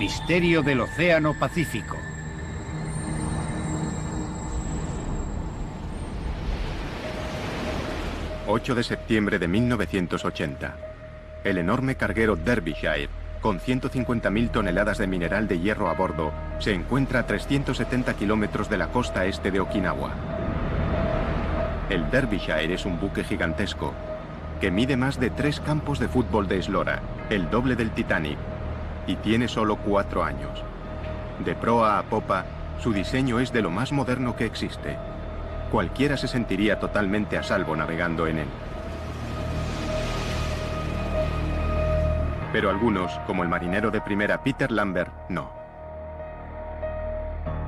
misterio del Océano Pacífico. ...8 de septiembre de 1980... el enorme carguero Derbyshire, con 150.000 toneladas de mineral de hierro a bordo, se encuentra a 370 kilómetros de la costa este de Okinawa. El Derbyshire es un buque gigantesco, que mide más de 3 campos de fútbol de eslora, el doble del Titanic, y tiene solo 4 años. De proa a popa, su diseño es de lo más moderno que existe. Cualquiera se sentiría totalmente a salvo navegando en él. Pero algunos, como el marinero de primera Peter Lambert, no.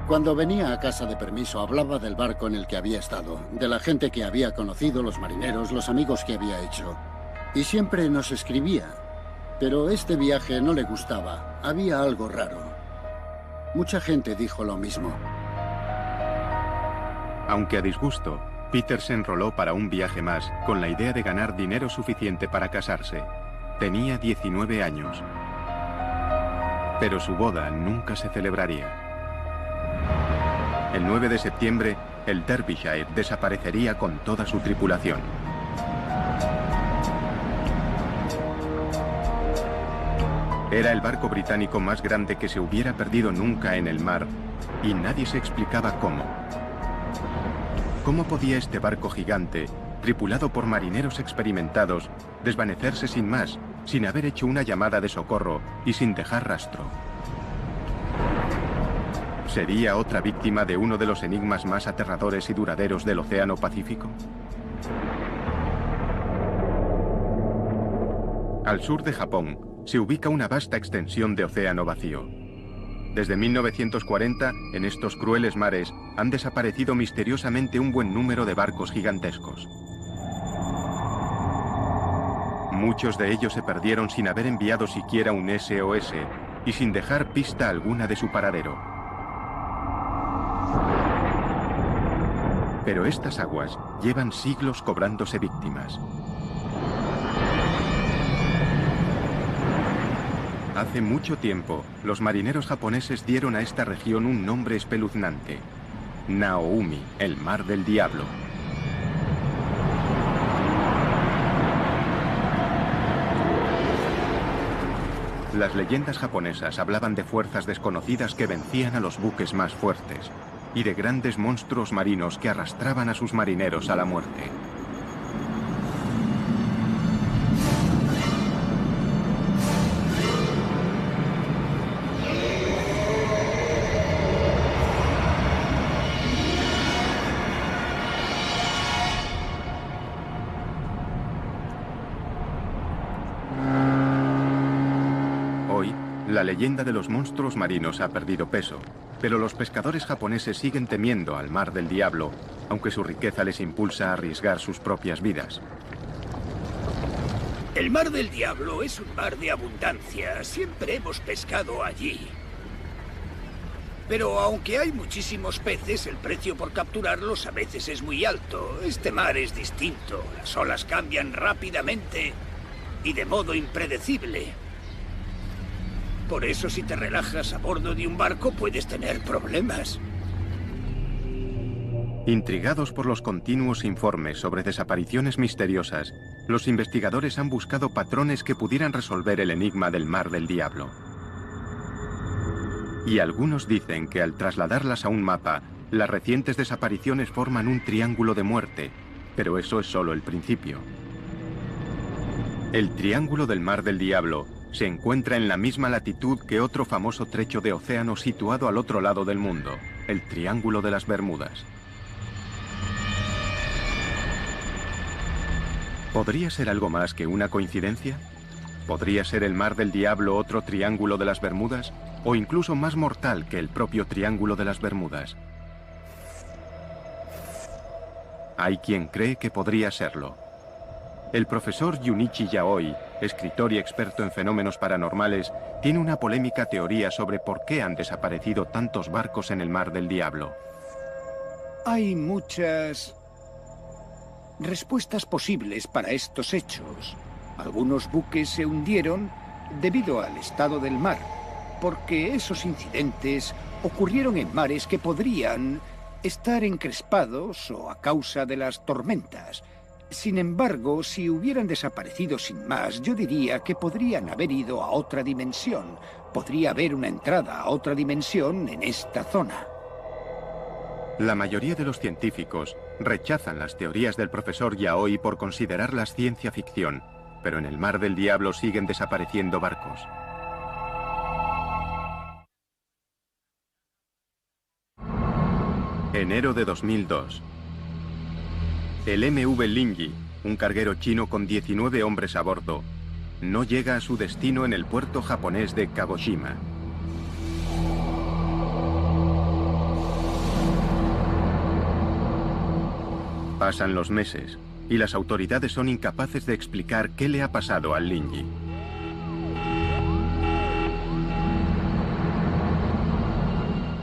Cuando venía a casa de permiso hablaba del barco en el que había estado, de la gente que había conocido, los marineros, los amigos que había hecho. Y siempre nos escribía. Pero este viaje no le gustaba, había algo raro. Mucha gente dijo lo mismo. Aunque a disgusto, Peter se enroló para un viaje más, con la idea de ganar dinero suficiente para casarse. Tenía 19 años. Pero su boda nunca se celebraría. El 9 de septiembre, el Derbyshire desaparecería con toda su tripulación. Era el barco británico más grande que se hubiera perdido nunca en el mar, y nadie se explicaba cómo. ¿Cómo podía este barco gigante, tripulado por marineros experimentados, desvanecerse sin más, sin haber hecho una llamada de socorro y sin dejar rastro? ¿Sería otra víctima de uno de los enigmas más aterradores y duraderos del Océano Pacífico? Al sur de Japón se ubica una vasta extensión de océano vacío. Desde 1940, en estos crueles mares, han desaparecido misteriosamente un buen número de barcos gigantescos. Muchos de ellos se perdieron sin haber enviado siquiera un SOS y sin dejar pista alguna de su paradero. Pero estas aguas llevan siglos cobrándose víctimas. Hace mucho tiempo, los marineros japoneses dieron a esta región un nombre espeluznante: Naoumi, el mar del diablo. Las leyendas japonesas hablaban de fuerzas desconocidas que vencían a los buques más fuertes y de grandes monstruos marinos que arrastraban a sus marineros a la muerte. La leyenda de los monstruos marinos ha perdido peso, pero los pescadores japoneses siguen temiendo al mar del diablo, aunque su riqueza les impulsa a arriesgar sus propias vidas. El mar del diablo es un mar de abundancia. Siempre hemos pescado allí. Pero aunque hay muchísimos peces, el precio por capturarlos a veces es muy alto. Este mar es distinto. Las olas cambian rápidamente y de modo impredecible. Por eso, si te relajas a bordo de un barco, puedes tener problemas. Intrigados por los continuos informes sobre desapariciones misteriosas, los investigadores han buscado patrones que pudieran resolver el enigma del mar del diablo. Y algunos dicen que al trasladarlas a un mapa, las recientes desapariciones forman un triángulo de muerte, pero eso es solo el principio. El Triángulo del Mar del Diablo se encuentra en la misma latitud que otro famoso trecho de océano situado al otro lado del mundo, el Triángulo de las Bermudas. ¿Podría ser algo más que una coincidencia? ¿Podría ser el Mar del Diablo otro Triángulo de las Bermudas? ¿O incluso más mortal que el propio Triángulo de las Bermudas? Hay quien cree que podría serlo. El profesor Junichi Yaoi, escritor y experto en fenómenos paranormales, tiene una polémica teoría sobre por qué han desaparecido tantos barcos en el Mar del Diablo. Hay muchas respuestas posibles para estos hechos. Algunos buques se hundieron debido al estado del mar. porque esos incidentes ocurrieron en mares que podrían estar encrespados o a causa de las tormentas. Sin embargo, si hubieran desaparecido sin más, yo diría que podrían haber ido a otra dimensión. Podría haber una entrada a otra dimensión en esta zona. La mayoría de los científicos rechazan las teorías del profesor Yaoi por considerarlas ciencia ficción, pero en el Mar del Diablo siguen desapareciendo barcos. Enero de 2002. El MV Lingyi, un carguero chino con 19 hombres a bordo, no llega a su destino en el puerto japonés de Kagoshima. Pasan los meses y las autoridades son incapaces de explicar qué le ha pasado al Lingyi.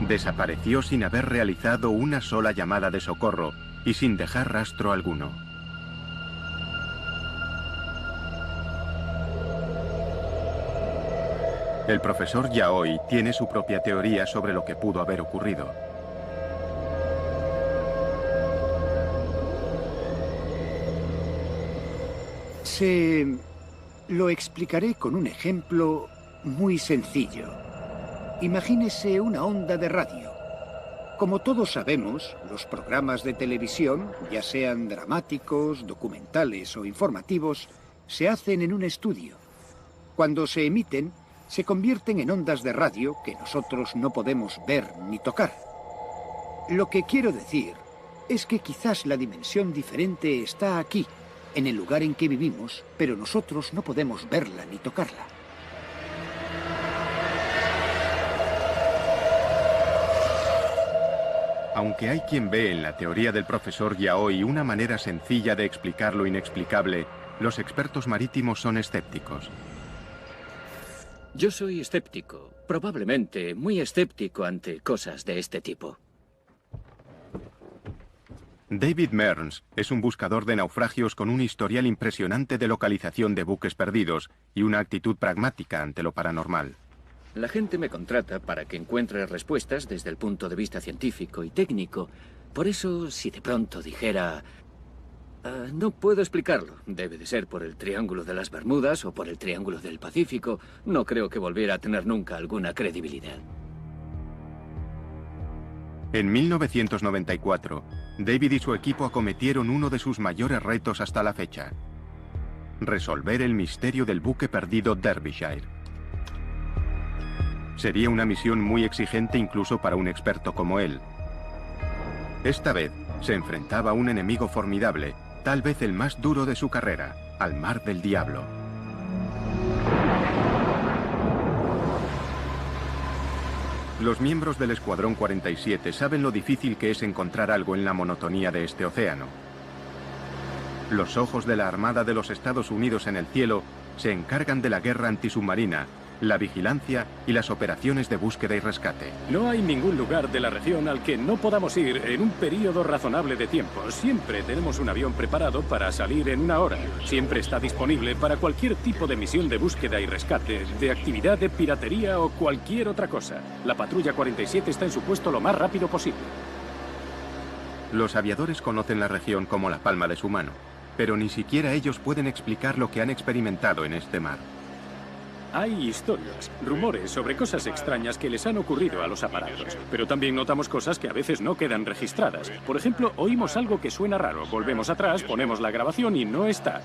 Desapareció sin haber realizado una sola llamada de socorro y sin dejar rastro alguno. El profesor Yaoi tiene su propia teoría sobre lo que pudo haber ocurrido. Lo explicaré con un ejemplo muy sencillo. Imagínese una onda de radio. Como todos sabemos, los programas de televisión, ya sean dramáticos, documentales o informativos, se hacen en un estudio. Cuando se emiten, se convierten en ondas de radio que nosotros no podemos ver ni tocar. Lo que quiero decir es que quizás la dimensión diferente está aquí, en el lugar en que vivimos, pero nosotros no podemos verla ni tocarla. Aunque hay quien ve en la teoría del profesor Yaoi una manera sencilla de explicar lo inexplicable, los expertos marítimos son escépticos. Yo soy escéptico, probablemente muy escéptico ante cosas de este tipo. David Mearns es un buscador de naufragios con un historial impresionante de localización de buques perdidos y una actitud pragmática ante lo paranormal. La gente me contrata para que encuentre respuestas desde el punto de vista científico y técnico. Por eso, si de pronto dijera... no puedo explicarlo. Debe de ser por el Triángulo de las Bermudas o por el Triángulo del Pacífico. No creo que volviera a tener nunca alguna credibilidad. En 1994, David y su equipo acometieron uno de sus mayores retos hasta la fecha: resolver el misterio del buque perdido Derbyshire. Sería una misión muy exigente incluso para un experto como él. Esta vez se enfrentaba a un enemigo formidable, tal vez el más duro de su carrera, al Mar del Diablo. Los miembros del Escuadrón 47 saben lo difícil que es encontrar algo en la monotonía de este océano. Los ojos de la Armada de los Estados Unidos en el cielo se encargan de la guerra antisubmarina, la vigilancia y las operaciones de búsqueda y rescate. No hay ningún lugar de la región al que no podamos ir en un periodo razonable de tiempo. Siempre tenemos un avión preparado para salir en una hora. Siempre está disponible para cualquier tipo de misión de búsqueda y rescate, de actividad de piratería o cualquier otra cosa. La patrulla 47 está en su puesto lo más rápido posible. Los aviadores conocen la región como la palma de su mano, pero ni siquiera ellos pueden explicar lo que han experimentado en este mar. Hay historias, rumores sobre cosas extrañas que les han ocurrido a los aparatos, pero también notamos cosas que a veces no quedan registradas. Por ejemplo, oímos algo que suena raro, volvemos atrás, ponemos la grabación y no está.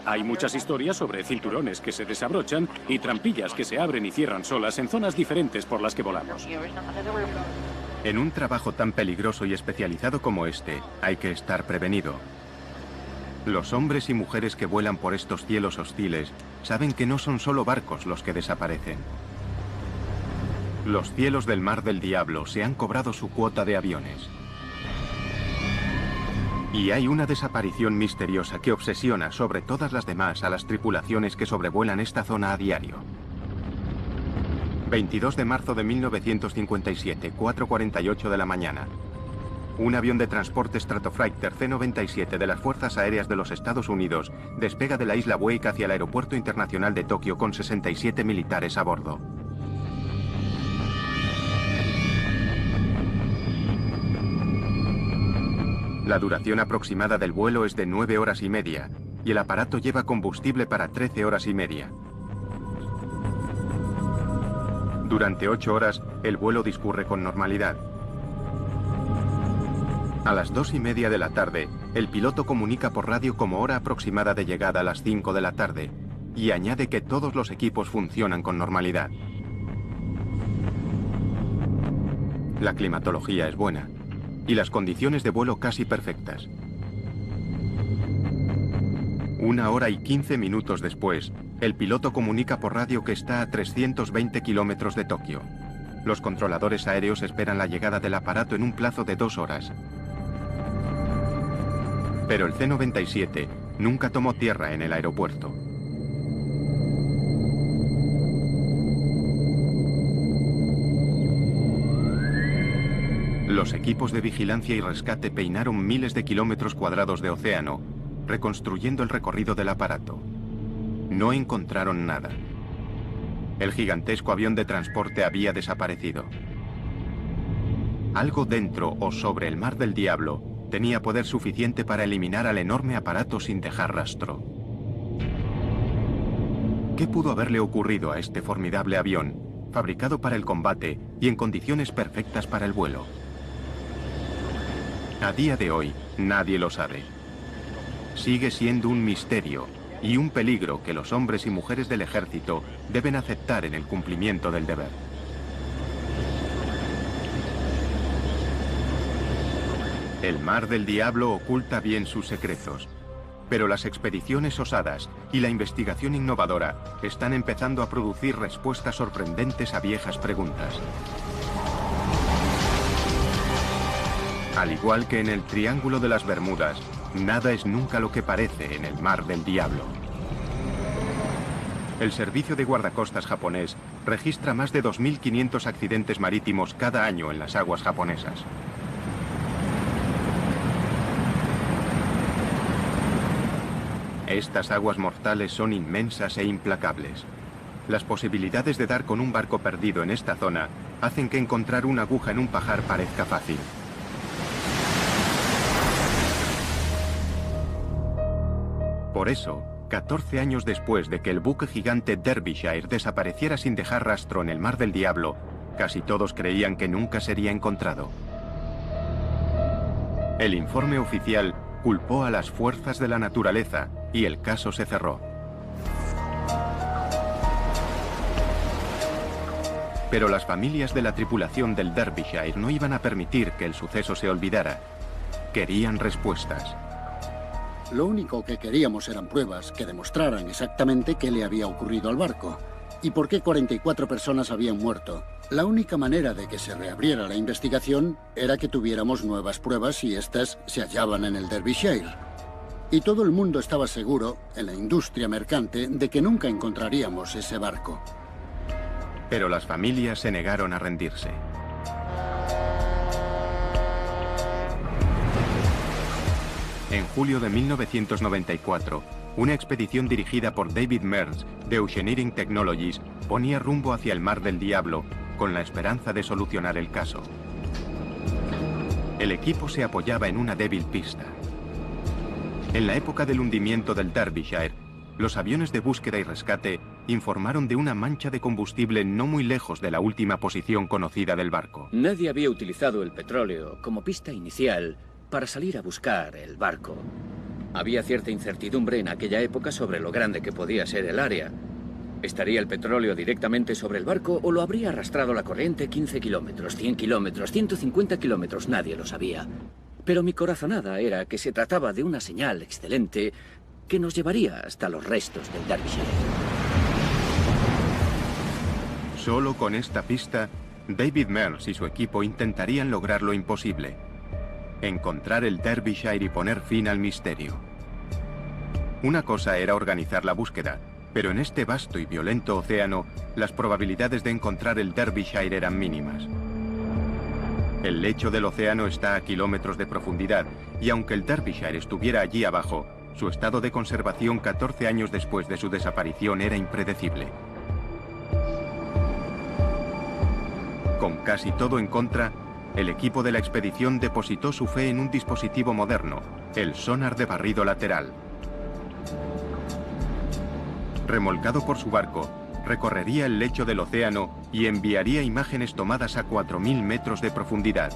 Hay muchas historias sobre cinturones que se desabrochan y trampillas que se abren y cierran solas en zonas diferentes por las que volamos. En un trabajo tan peligroso y especializado como este, hay que estar prevenido. Los hombres y mujeres que vuelan por estos cielos hostiles saben que no son solo barcos los que desaparecen. Los cielos del Mar del Diablo se han cobrado su cuota de aviones. Y hay una desaparición misteriosa que obsesiona sobre todas las demás a las tripulaciones que sobrevuelan esta zona a diario. 22 de marzo de 1957, 4:48 de la mañana. Un avión de transporte Stratofighter C-97 de las Fuerzas Aéreas de los Estados Unidos despega de la isla Wake hacia el Aeropuerto Internacional de Tokio con 67 militares a bordo. La duración aproximada del vuelo es de 9 horas y media, y el aparato lleva combustible para 13 horas y media. Durante 8 horas, el vuelo discurre con normalidad. A las 2:30 de la tarde, el piloto comunica por radio como hora aproximada de llegada a las 5 de la tarde, y añade que todos los equipos funcionan con normalidad. La climatología es buena, y las condiciones de vuelo casi perfectas. 1 hora y 15 minutos después, el piloto comunica por radio que está a 320 kilómetros de Tokio. Los controladores aéreos esperan la llegada del aparato en un plazo de 2 horas. Pero el C-97 nunca tomó tierra en el aeropuerto. Los equipos de vigilancia y rescate peinaron miles de kilómetros cuadrados de océano, reconstruyendo el recorrido del aparato. No encontraron nada. El gigantesco avión de transporte había desaparecido. Algo dentro o sobre el Mar del Diablo tenía poder suficiente para eliminar al enorme aparato sin dejar rastro. ¿Qué pudo haberle ocurrido a este formidable avión, fabricado para el combate y en condiciones perfectas para el vuelo? A día de hoy, nadie lo sabe. Sigue siendo un misterio y un peligro que los hombres y mujeres del ejército deben aceptar en el cumplimiento del deber. El Mar del Diablo oculta bien sus secretos, pero las expediciones osadas y la investigación innovadora están empezando a producir respuestas sorprendentes a viejas preguntas. Al igual que en el Triángulo de las Bermudas, nada es nunca lo que parece en el Mar del Diablo. El servicio de guardacostas japonés registra más de 2.500 accidentes marítimos cada año en las aguas japonesas. Estas aguas mortales son inmensas e implacables. Las posibilidades de dar con un barco perdido en esta zona hacen que encontrar una aguja en un pajar parezca fácil. Por eso, 14 años después de que el buque gigante Derbyshire desapareciera sin dejar rastro en el Mar del Diablo, casi todos creían que nunca sería encontrado. El informe oficial culpó a las fuerzas de la naturaleza y el caso se cerró. Pero las familias de la tripulación del Derbyshire no iban a permitir que el suceso se olvidara. Querían respuestas. Lo único que queríamos eran pruebas que demostraran exactamente qué le había ocurrido al barco y por qué 44 personas habían muerto. La única manera de que se reabriera la investigación era que tuviéramos nuevas pruebas y estas se hallaban en el Derbyshire. Y todo el mundo estaba seguro, en la industria mercante, de que nunca encontraríamos ese barco. Pero las familias se negaron a rendirse. En julio de 1994, una expedición dirigida por David Mears de Oceaneering Technologies ponía rumbo hacia el Mar del Diablo con la esperanza de solucionar el caso. El equipo se apoyaba en una débil pista. En la época del hundimiento del Derbyshire, los aviones de búsqueda y rescate informaron de una mancha de combustible no muy lejos de la última posición conocida del barco. Nadie había utilizado el petróleo como pista inicial para salir a buscar el barco. Había cierta incertidumbre en aquella época sobre lo grande que podía ser el área. ¿Estaría el petróleo directamente sobre el barco o lo habría arrastrado la corriente 15 kilómetros, 100 kilómetros, 150 kilómetros? Nadie lo sabía. Pero mi corazonada era que se trataba de una señal excelente que nos llevaría hasta los restos del Derbyshire. Solo con esta pista, David Mears y su equipo intentarían lograr lo imposible: encontrar el Derbyshire y poner fin al misterio. Una cosa era organizar la búsqueda, pero en este vasto y violento océano, las probabilidades de encontrar el Derbyshire eran mínimas. El lecho del océano está a kilómetros de profundidad, y aunque el Derbyshire estuviera allí abajo, su estado de conservación 14 años después de su desaparición era impredecible. Con casi todo en contra, el equipo de la expedición depositó su fe en un dispositivo moderno, el sonar de barrido lateral. Remolcado por su barco, recorrería el lecho del océano y enviaría imágenes tomadas a 4.000 metros de profundidad.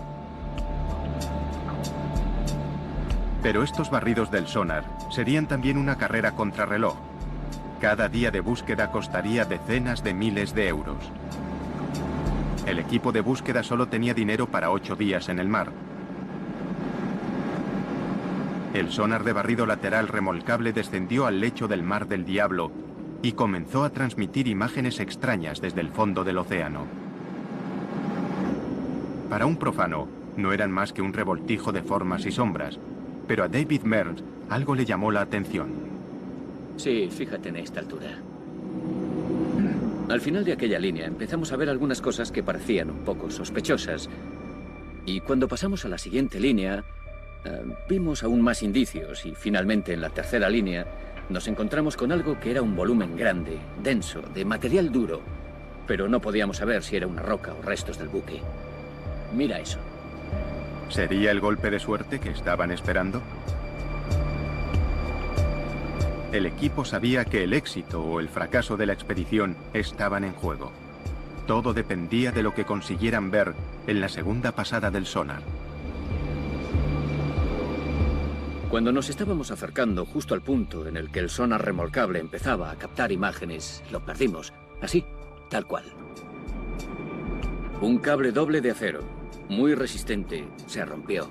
Pero estos barridos del sonar serían también una carrera contrarreloj. Cada día de búsqueda costaría decenas de miles de euros. El equipo de búsqueda solo tenía dinero para 8 días en el mar. El sonar de barrido lateral remolcable descendió al lecho del Mar del Diablo y comenzó a transmitir imágenes extrañas desde el fondo del océano. Para un profano, no eran más que un revoltijo de formas y sombras, pero a David Mearns algo le llamó la atención. Sí, fíjate en esta altura. Al final de aquella línea empezamos a ver algunas cosas que parecían un poco sospechosas. Y cuando pasamos a la siguiente línea, vimos aún más indicios y finalmente en la tercera línea nos encontramos con algo que era un volumen grande, denso, de material duro, pero no podíamos saber si era una roca o restos del buque. Mira eso. ¿Sería el golpe de suerte que estaban esperando? El equipo sabía que el éxito o el fracaso de la expedición estaban en juego. Todo dependía de lo que consiguieran ver en la segunda pasada del sonar. Cuando nos estábamos acercando justo al punto en el que el sonar remolcable empezaba a captar imágenes, lo perdimos. Así, tal cual. Un cable doble de acero, muy resistente, se rompió.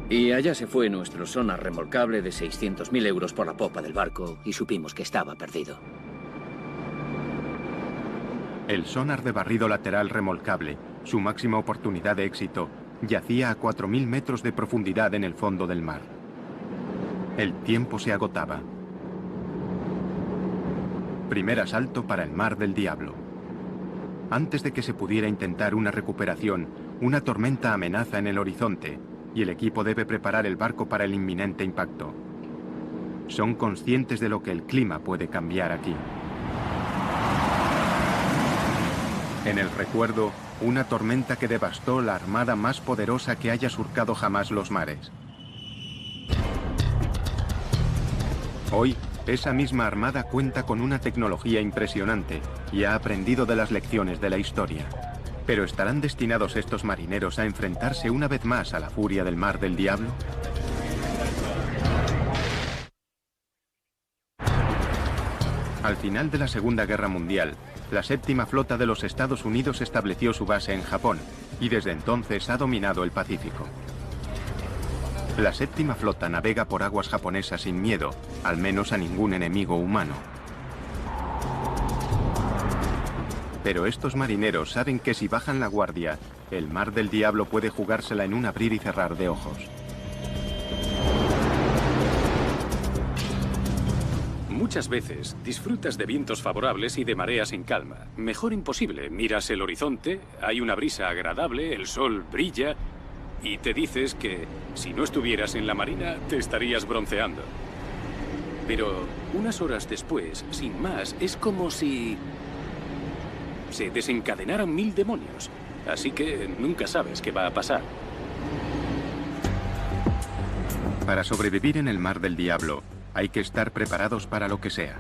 Y allá se fue nuestro sonar remolcable de 600.000 euros por la popa del barco y supimos que estaba perdido. El sonar de barrido lateral remolcable, su máxima oportunidad de éxito, yacía a 4.000 metros de profundidad en el fondo del mar. El tiempo se agotaba. Primer asalto para el Mar del Diablo. Antes de que se pudiera intentar una recuperación, una tormenta amenaza en el horizonte y el equipo debe preparar el barco para el inminente impacto. Son conscientes de lo que el clima puede cambiar aquí. En el recuerdo, una tormenta que devastó la armada más poderosa que haya surcado jamás los mares. Hoy, esa misma armada cuenta con una tecnología impresionante y ha aprendido de las lecciones de la historia. ¿Pero estarán destinados estos marineros a enfrentarse una vez más a la furia del Mar del Diablo? Al final de la Segunda Guerra Mundial, la séptima flota de los Estados Unidos estableció su base en Japón y desde entonces ha dominado el Pacífico. La séptima flota navega por aguas japonesas sin miedo, al menos a ningún enemigo humano. Pero estos marineros saben que si bajan la guardia, el Mar del Diablo puede jugársela en un abrir y cerrar de ojos. Muchas veces disfrutas de vientos favorables y de mareas en calma. Mejor imposible. Miras el horizonte, hay una brisa agradable, el sol brilla y te dices que si no estuvieras en la marina te estarías bronceando. Pero unas horas después, sin más, es como si se desencadenaran 1000 demonios. Así que nunca sabes qué va a pasar. Para sobrevivir en el Mar del Diablo, hay que estar preparados para lo que sea.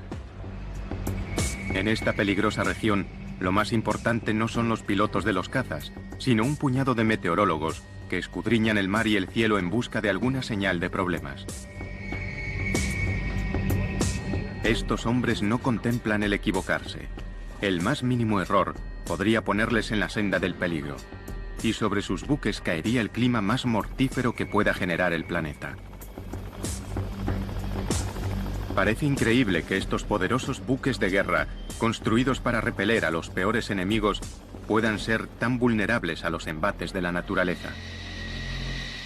En esta peligrosa región, lo más importante no son los pilotos de los cazas, sino un puñado de meteorólogos que escudriñan el mar y el cielo en busca de alguna señal de problemas. Estos hombres no contemplan el equivocarse. El más mínimo error podría ponerles en la senda del peligro, y sobre sus buques caería el clima más mortífero que pueda generar el planeta. Parece increíble que estos poderosos buques de guerra, construidos para repeler a los peores enemigos, puedan ser tan vulnerables a los embates de la naturaleza.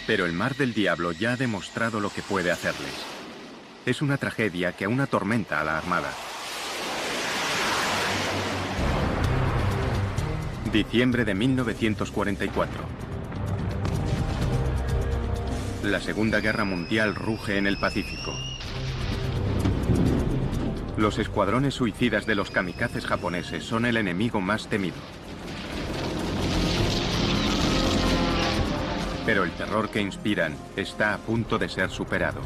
Pero el Mar del Diablo ya ha demostrado lo que puede hacerles. Es una tragedia que aún atormenta a la Armada. Diciembre de 1944. La Segunda Guerra Mundial ruge en el Pacífico. Los escuadrones suicidas de los kamikazes japoneses son el enemigo más temido. Pero el terror que inspiran está a punto de ser superado.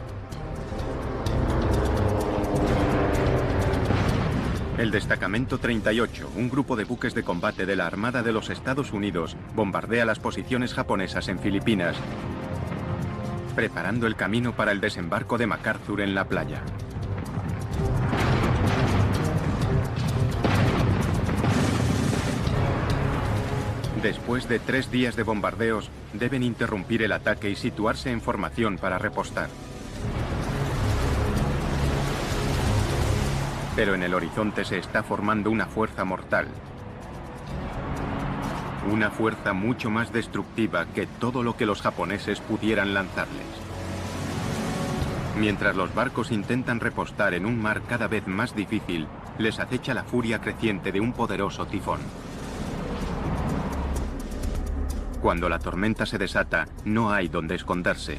El Destacamento 38, un grupo de buques de combate de la Armada de los Estados Unidos, bombardea las posiciones japonesas en Filipinas, preparando el camino para el desembarco de MacArthur en la playa. Después de 3 días de bombardeos, deben interrumpir el ataque y situarse en formación para repostar. Pero en el horizonte se está formando una fuerza mortal. Una fuerza mucho más destructiva que todo lo que los japoneses pudieran lanzarles. Mientras los barcos intentan repostar en un mar cada vez más difícil, les acecha la furia creciente de un poderoso tifón. Cuando la tormenta se desata, no hay donde esconderse.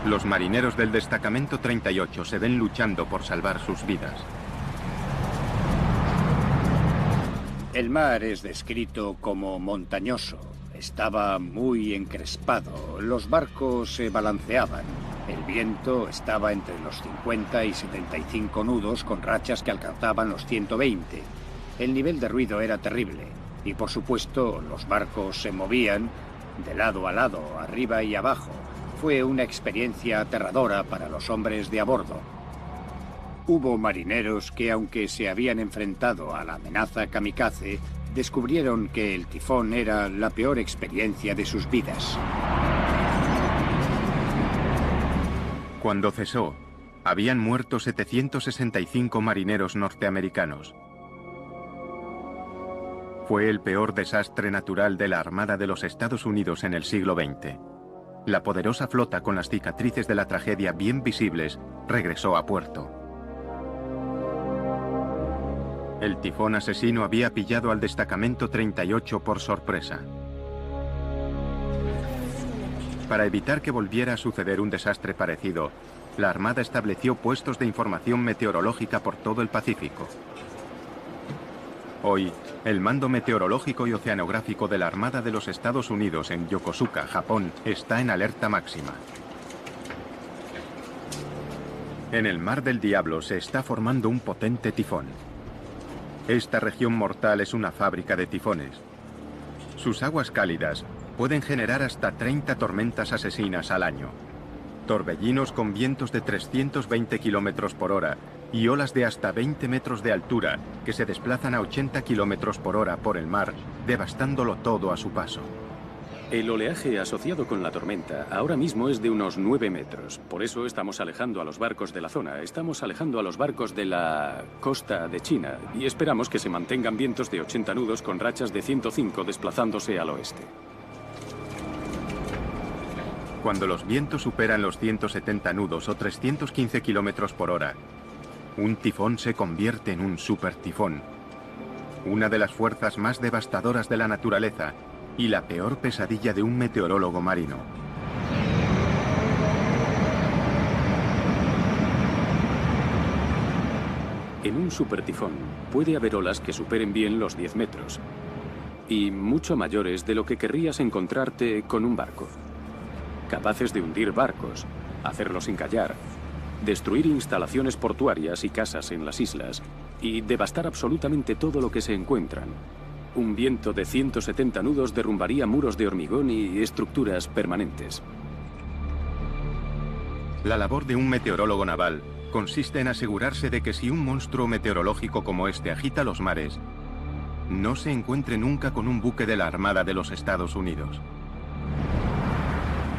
Los marineros del Destacamento 38 se ven luchando por salvar sus vidas. El mar es descrito como montañoso. Estaba muy encrespado. Los barcos se balanceaban. El viento estaba entre los 50 y 75 nudos con rachas que alcanzaban los 120. El nivel de ruido era terrible. Y por supuesto, los barcos se movían de lado a lado, arriba y abajo. Fue una experiencia aterradora para los hombres de a bordo. Hubo marineros que, aunque se habían enfrentado a la amenaza kamikaze, descubrieron que el tifón era la peor experiencia de sus vidas. Cuando cesó, habían muerto 765 marineros norteamericanos. Fue el peor desastre natural de la Armada de los Estados Unidos en el siglo XX. La poderosa flota, con las cicatrices de la tragedia bien visibles, regresó a puerto. El tifón asesino había pillado al Destacamento 38 por sorpresa. Para evitar que volviera a suceder un desastre parecido, la Armada estableció puestos de información meteorológica por todo el Pacífico. Hoy, el Mando Meteorológico y Oceanográfico de la Armada de los Estados Unidos en Yokosuka, Japón, está en alerta máxima. En el Mar del Diablo se está formando un potente tifón. Esta región mortal es una fábrica de tifones. Sus aguas cálidas pueden generar hasta 30 tormentas asesinas al año. Torbellinos con vientos de 320 kilómetros por hora y olas de hasta 20 metros de altura que se desplazan a 80 kilómetros por hora por el mar, devastándolo todo a su paso. El oleaje asociado con la tormenta ahora mismo es de unos 9 metros. Por eso estamos alejando a los barcos de la zona. Estamos alejando a los barcos de la costa de China y esperamos que se mantengan vientos de 80 nudos con rachas de 105 desplazándose al oeste. Cuando los vientos superan los 170 nudos o 315 kilómetros por hora, un tifón se convierte en un supertifón, una de las fuerzas más devastadoras de la naturaleza y la peor pesadilla de un meteorólogo marino. En un supertifón puede haber olas que superen bien los 10 metros y mucho mayores de lo que querrías encontrarte con un barco. Capaces de hundir barcos, hacerlos encallar, destruir instalaciones portuarias y casas en las islas y devastar absolutamente todo lo que se encuentran. Un viento de 170 nudos derrumbaría muros de hormigón y estructuras permanentes. La labor de un meteorólogo naval consiste en asegurarse de que si un monstruo meteorológico como este agita los mares, no se encuentre nunca con un buque de la Armada de los Estados Unidos.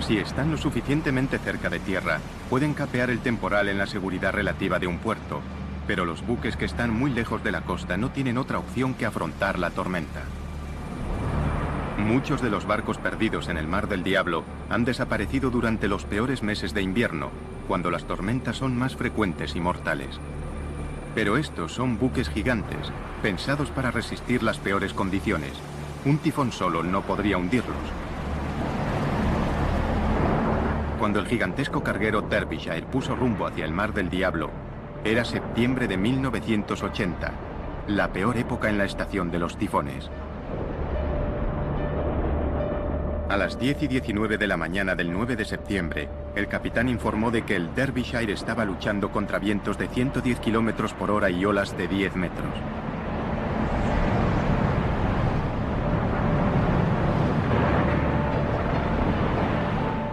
Si están lo suficientemente cerca de tierra, pueden capear el temporal en la seguridad relativa de un puerto, pero los buques que están muy lejos de la costa no tienen otra opción que afrontar la tormenta. Muchos de los barcos perdidos en el Mar del Diablo han desaparecido durante los peores meses de invierno, cuando las tormentas son más frecuentes y mortales. Pero estos son buques gigantes, pensados para resistir las peores condiciones. Un tifón solo no podría hundirlos. Cuando el gigantesco carguero Derbyshire puso rumbo hacia el Mar del Diablo, era septiembre de 1980, la peor época en la estación de los tifones. A las 10:19 de la mañana del 9 de septiembre, el capitán informó de que el Derbyshire estaba luchando contra vientos de 110 kilómetros por hora y olas de 10 metros.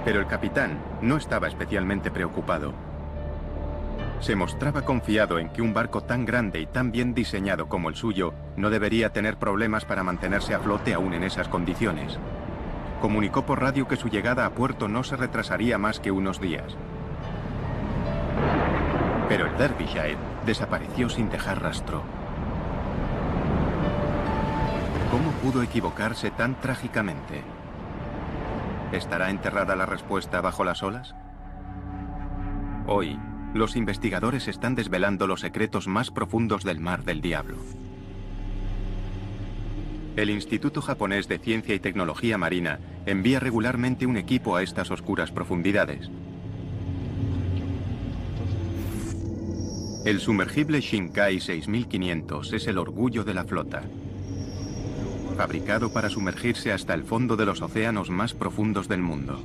Pero el capitán no estaba especialmente preocupado. Se mostraba confiado en que un barco tan grande y tan bien diseñado como el suyo no debería tener problemas para mantenerse a flote aún en esas condiciones. Comunicó por radio que su llegada a puerto no se retrasaría más que unos días. Pero el Derbyshire desapareció sin dejar rastro. ¿Cómo pudo equivocarse tan trágicamente? ¿Estará enterrada la respuesta bajo las olas? Hoy, los investigadores están desvelando los secretos más profundos del Mar del Diablo. El Instituto Japonés de Ciencia y Tecnología Marina envía regularmente un equipo a estas oscuras profundidades. El sumergible Shinkai 6500 es el orgullo de la flota. Fabricado para sumergirse hasta el fondo de los océanos más profundos del mundo.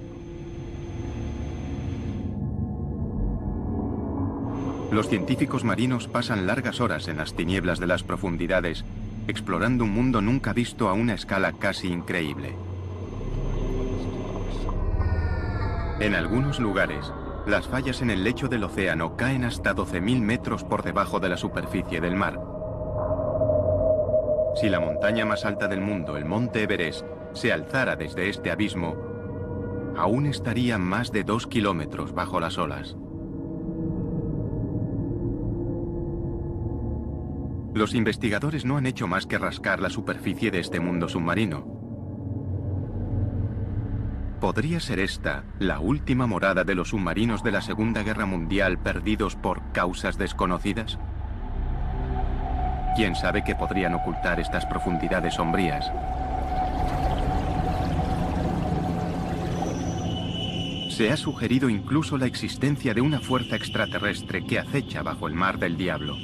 Los científicos marinos pasan largas horas en las tinieblas de las profundidades, explorando un mundo nunca visto a una escala casi increíble. En algunos lugares, las fallas en el lecho del océano caen hasta 12.000 metros por debajo de la superficie del mar. Si la montaña más alta del mundo, el Monte Everest, se alzara desde este abismo, aún estaría más de 2 kilómetros bajo las olas. Los investigadores no han hecho más que rascar la superficie de este mundo submarino. ¿Podría ser esta la última morada de los submarinos de la Segunda Guerra Mundial perdidos por causas desconocidas? ¿Quién sabe qué podrían ocultar estas profundidades sombrías? Se ha sugerido incluso la existencia de una fuerza extraterrestre que acecha bajo el Mar del Diablo.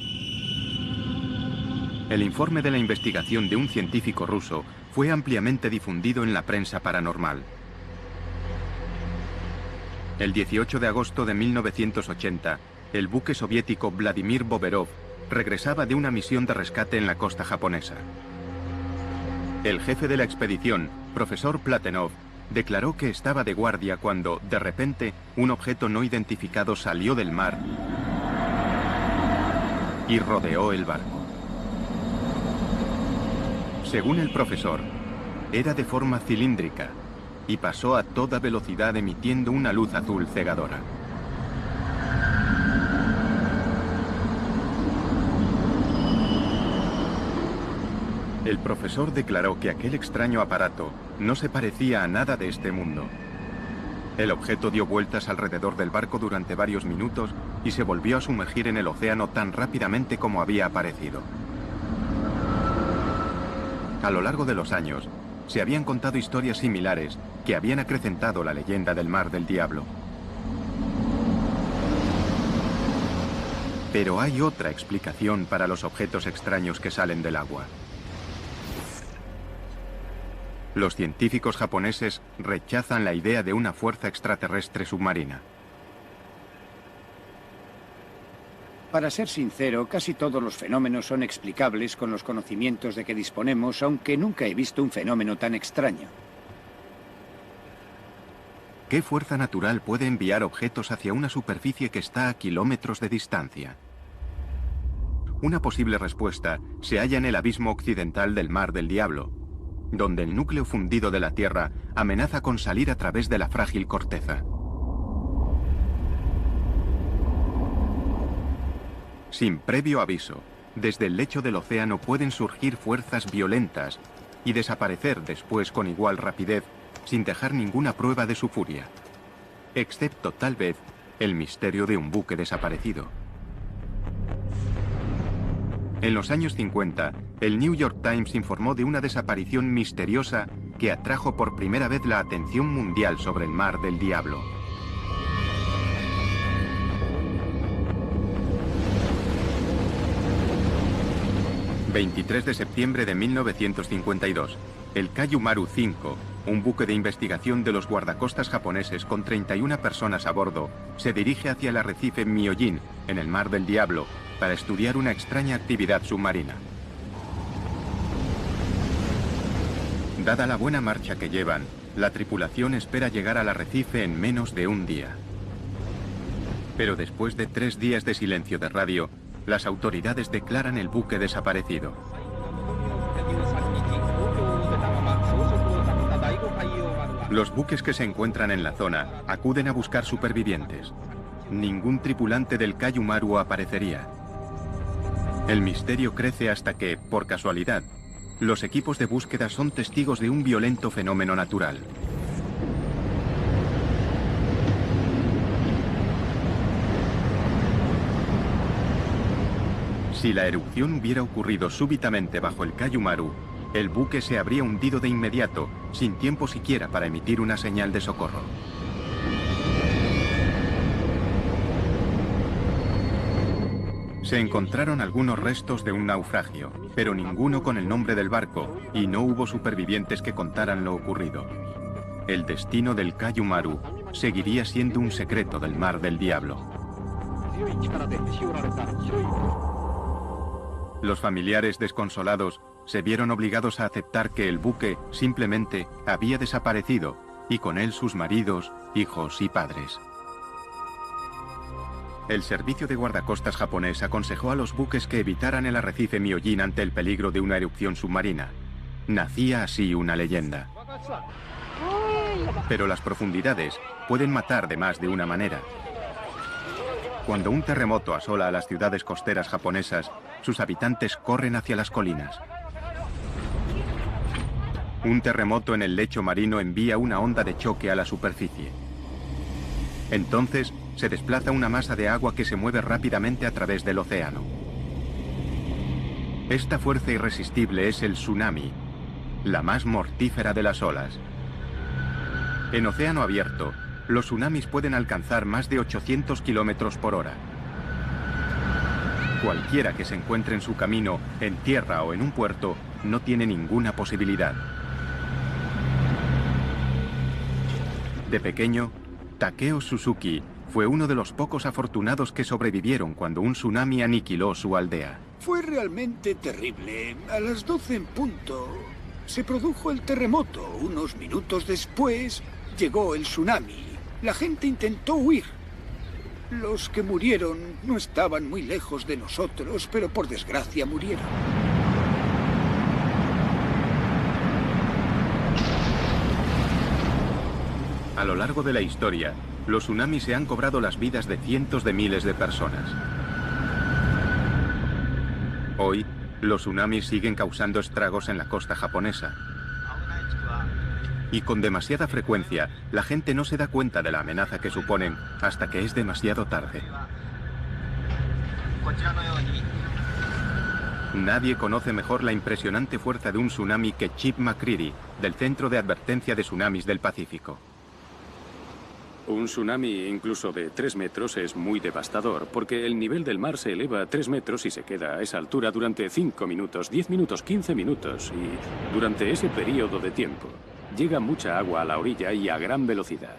El informe de la investigación de un científico ruso fue ampliamente difundido en la prensa paranormal. El 18 de agosto de 1980, el buque soviético Vladimir Boberov regresaba de una misión de rescate en la costa japonesa. El jefe de la expedición, profesor Platonov, declaró que estaba de guardia cuando, de repente, un objeto no identificado salió del mar y rodeó el barco. Según el profesor, era de forma cilíndrica y pasó a toda velocidad emitiendo una luz azul cegadora. El profesor declaró que aquel extraño aparato no se parecía a nada de este mundo. El objeto dio vueltas alrededor del barco durante varios minutos y se volvió a sumergir en el océano tan rápidamente como había aparecido. A lo largo de los años, se habían contado historias similares que habían acrecentado la leyenda del Mar del Diablo. Pero hay otra explicación para los objetos extraños que salen del agua. Los científicos japoneses rechazan la idea de una fuerza extraterrestre submarina. Para ser sincero, casi todos los fenómenos son explicables con los conocimientos de que disponemos, aunque nunca he visto un fenómeno tan extraño. ¿Qué fuerza natural puede enviar objetos hacia una superficie que está a kilómetros de distancia? Una posible respuesta se halla en el abismo occidental del Mar del Diablo, donde el núcleo fundido de la Tierra amenaza con salir a través de la frágil corteza. Sin previo aviso, desde el lecho del océano pueden surgir fuerzas violentas y desaparecer después con igual rapidez, sin dejar ninguna prueba de su furia, excepto tal vez el misterio de un buque desaparecido. En los años 50, el New York Times informó de una desaparición misteriosa que atrajo por primera vez la atención mundial sobre el Mar del Diablo. ...23 de septiembre de 1952... el Kayumaru 5 un buque de investigación de los guardacostas japoneses con 31 personas a bordo se dirige hacia el arrecife Myojin, en el Mar del Diablo, para estudiar una extraña actividad submarina. Dada la buena marcha que llevan, la tripulación espera llegar al arrecife en menos de un día. Pero después de 3 días de silencio de radio, las autoridades declaran el buque desaparecido. Los buques que se encuentran en la zona acuden a buscar supervivientes. Ningún tripulante del Kaiju Maru aparecería. El misterio crece hasta que, por casualidad, los equipos de búsqueda son testigos de un violento fenómeno natural. Si la erupción hubiera ocurrido súbitamente bajo el Kaiju Maru, el buque se habría hundido de inmediato, sin tiempo siquiera para emitir una señal de socorro. Se encontraron algunos restos de un naufragio, pero ninguno con el nombre del barco, y no hubo supervivientes que contaran lo ocurrido. El destino del Kaiju Maru seguiría siendo un secreto del Mar del Diablo. Los familiares desconsolados se vieron obligados a aceptar que el buque simplemente había desaparecido, y con él sus maridos, hijos y padres. El servicio de guardacostas japonés aconsejó a los buques que evitaran el arrecife Myojin ante el peligro de una erupción submarina. Nacía así una leyenda. Pero las profundidades pueden matar de más de una manera. Cuando un terremoto asola a las ciudades costeras japonesas, sus habitantes corren hacia las colinas. Un terremoto en el lecho marino envía una onda de choque a la superficie. Entonces, se desplaza una masa de agua que se mueve rápidamente a través del océano. Esta fuerza irresistible es el tsunami, la más mortífera de las olas. En océano abierto, los tsunamis pueden alcanzar más de 800 kilómetros por hora. Cualquiera que se encuentre en su camino, en tierra o en un puerto, no tiene ninguna posibilidad. De pequeño, Takeo Suzuki fue uno de los pocos afortunados que sobrevivieron cuando un tsunami aniquiló su aldea. Fue realmente terrible. A las 12 en punto se produjo el terremoto. Unos minutos después llegó el tsunami. La gente intentó huir. Los que murieron no estaban muy lejos de nosotros, pero por desgracia murieron. A lo largo de la historia, los tsunamis se han cobrado las vidas de cientos de miles de personas. Hoy, los tsunamis siguen causando estragos en la costa japonesa. Y con demasiada frecuencia, la gente no se da cuenta de la amenaza que suponen hasta que es demasiado tarde. Nadie conoce mejor la impresionante fuerza de un tsunami que Chip McCready, del Centro de Advertencia de Tsunamis del Pacífico. Un tsunami incluso de 3 metros es muy devastador, porque el nivel del mar se eleva a 3 metros y se queda a esa altura durante 5 minutos, 10 minutos, 15 minutos, y durante ese periodo de tiempo llega mucha agua a la orilla y a gran velocidad.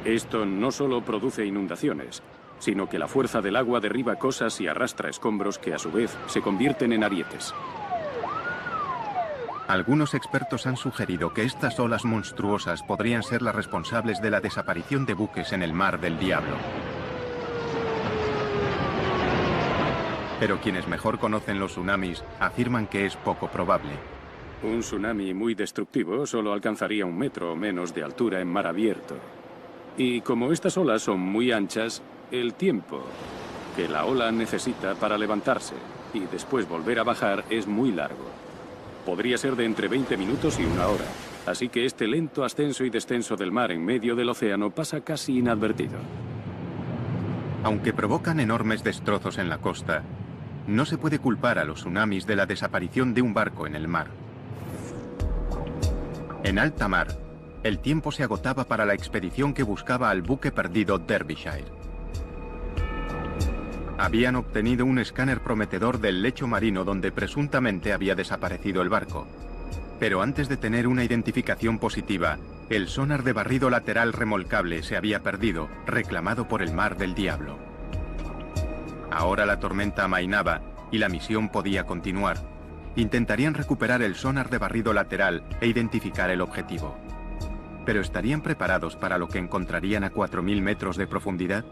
Esto no solo produce inundaciones, sino que la fuerza del agua derriba cosas y arrastra escombros que a su vez se convierten en arietes. Algunos expertos han sugerido que estas olas monstruosas podrían ser las responsables de la desaparición de buques en el Mar del Diablo. Pero quienes mejor conocen los tsunamis afirman que es poco probable. Un tsunami muy destructivo solo alcanzaría 1 metro o menos de altura en mar abierto. Y como estas olas son muy anchas, el tiempo que la ola necesita para levantarse y después volver a bajar es muy largo. Podría ser de entre 20 minutos y 1 hora. Así que este lento ascenso y descenso del mar en medio del océano pasa casi inadvertido. Aunque provocan enormes destrozos en la costa, no se puede culpar a los tsunamis de la desaparición de un barco en el mar. En alta mar, el tiempo se agotaba para la expedición que buscaba al buque perdido Derbyshire. Habían obtenido un escáner prometedor del lecho marino donde presuntamente había desaparecido el barco. Pero antes de tener una identificación positiva, el sonar de barrido lateral remolcable se había perdido, reclamado por el Mar del Diablo. Ahora la tormenta amainaba y la misión podía continuar. Intentarían recuperar el sonar de barrido lateral e identificar el objetivo. ¿Pero estarían preparados para lo que encontrarían a 4.000 metros de profundidad?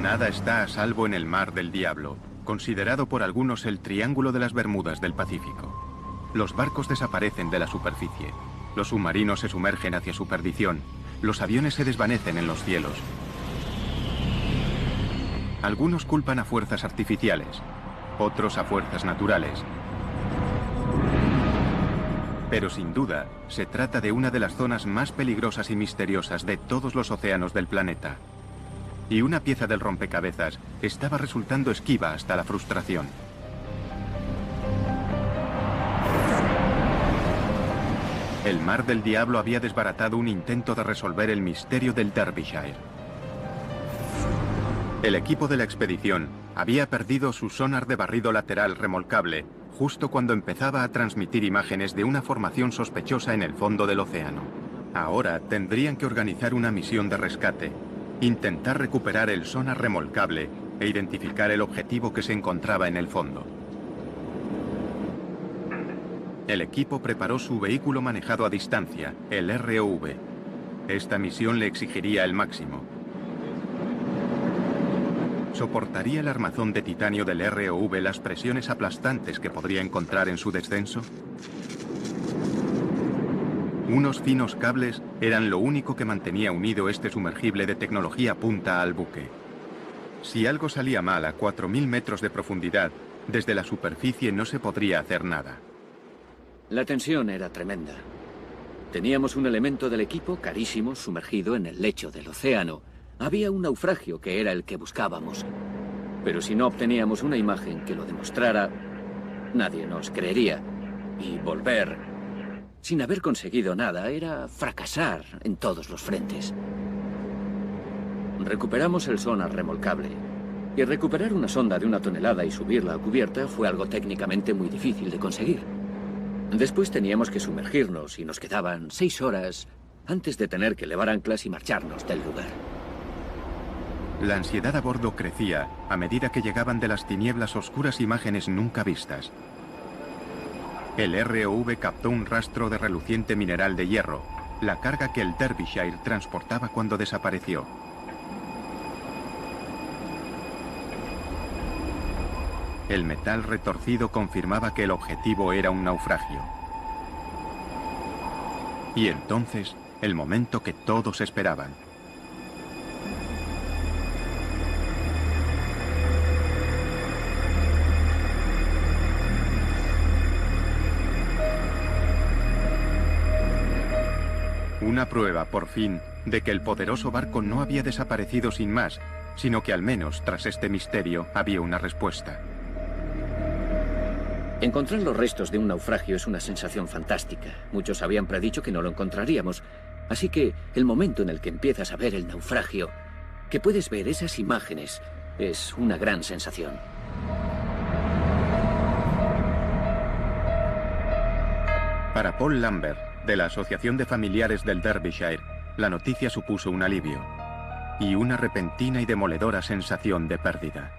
Nada está a salvo en el Mar del Diablo, considerado por algunos el Triángulo de las Bermudas del Pacífico. Los barcos desaparecen de la superficie, los submarinos se sumergen hacia su perdición, los aviones se desvanecen en los cielos. Algunos culpan a fuerzas artificiales, otros a fuerzas naturales. Pero sin duda, se trata de una de las zonas más peligrosas y misteriosas de todos los océanos del planeta. Y una pieza del rompecabezas estaba resultando esquiva hasta la frustración. El Mar del Diablo había desbaratado un intento de resolver el misterio del Derbyshire. El equipo de la expedición había perdido su sonar de barrido lateral remolcable justo cuando empezaba a transmitir imágenes de una formación sospechosa en el fondo del océano. Ahora tendrían que organizar una misión de rescate, intentar recuperar el sonar remolcable e identificar el objetivo que se encontraba en el fondo. El equipo preparó su vehículo manejado a distancia, el ROV. Esta misión le exigiría el máximo. ¿Soportaría el armazón de titanio del ROV las presiones aplastantes que podría encontrar en su descenso? Unos finos cables eran lo único que mantenía unido este sumergible de tecnología punta al buque. Si algo salía mal a 4.000 metros de profundidad, desde la superficie no se podría hacer nada. La tensión era tremenda. Teníamos un elemento del equipo carísimo sumergido en el lecho del océano. Había un naufragio que era el que buscábamos. Pero si no obteníamos una imagen que lo demostrara, nadie nos creería. Y volver sin haber conseguido nada era fracasar en todos los frentes. Recuperamos el sonar remolcable. Y recuperar una sonda de 1 tonelada y subirla a cubierta fue algo técnicamente muy difícil de conseguir. Después teníamos que sumergirnos y nos quedaban 6 horas antes de tener que levar anclas y marcharnos del lugar. La ansiedad a bordo crecía a medida que llegaban de las tinieblas oscuras imágenes nunca vistas. El ROV captó un rastro de reluciente mineral de hierro, la carga que el Derbyshire transportaba cuando desapareció. El metal retorcido confirmaba que el objetivo era un naufragio. Y entonces, el momento que todos esperaban. Una prueba, por fin, de que el poderoso barco no había desaparecido sin más, sino que al menos, tras este misterio, había una respuesta. Encontrar los restos de un naufragio es una sensación fantástica. Muchos habían predicho que no lo encontraríamos. Así que el momento en el que empiezas a ver el naufragio, que puedes ver esas imágenes, es una gran sensación. Para Paul Lambert, de la Asociación de Familiares del Derbyshire, la noticia supuso un alivio y una repentina y demoledora sensación de pérdida.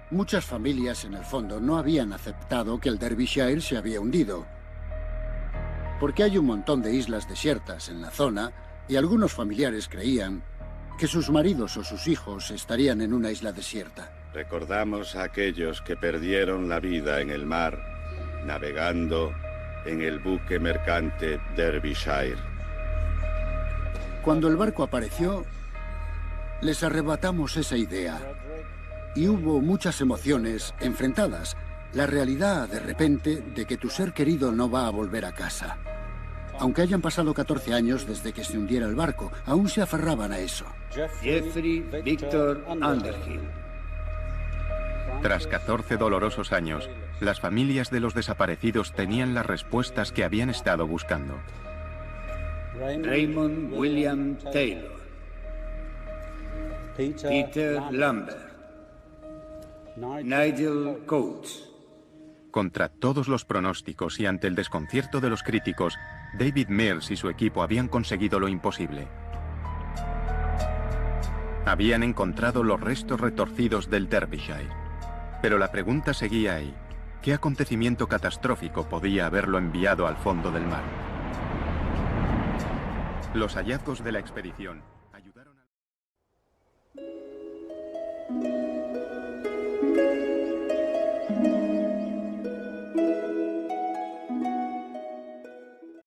Muchas familias en el fondo no habían aceptado que el Derbyshire se había hundido, porque hay un montón de islas desiertas en la zona y algunos familiares creían que sus maridos o sus hijos estarían en una isla desierta. Recordamos a aquellos que perdieron la vida en el mar, navegando en el buque mercante Derbyshire. Cuando el barco apareció, les arrebatamos esa idea y hubo muchas emociones enfrentadas. La realidad, de repente, de que tu ser querido no va a volver a casa. Aunque hayan pasado 14 años desde que se hundiera el barco, aún se aferraban a eso. Jeffrey Victor Underhill. Tras 14 dolorosos años, las familias de los desaparecidos tenían las respuestas que habían estado buscando. Raymond William Taylor. Peter Lambert. Nigel Coates. Contra todos los pronósticos y ante el desconcierto de los críticos, David Mills y su equipo habían conseguido lo imposible. Habían encontrado los restos retorcidos del Derbyshire. Pero la pregunta seguía ahí. ¿Qué acontecimiento catastrófico podía haberlo enviado al fondo del mar? Los hallazgos de la expedición ayudaron a...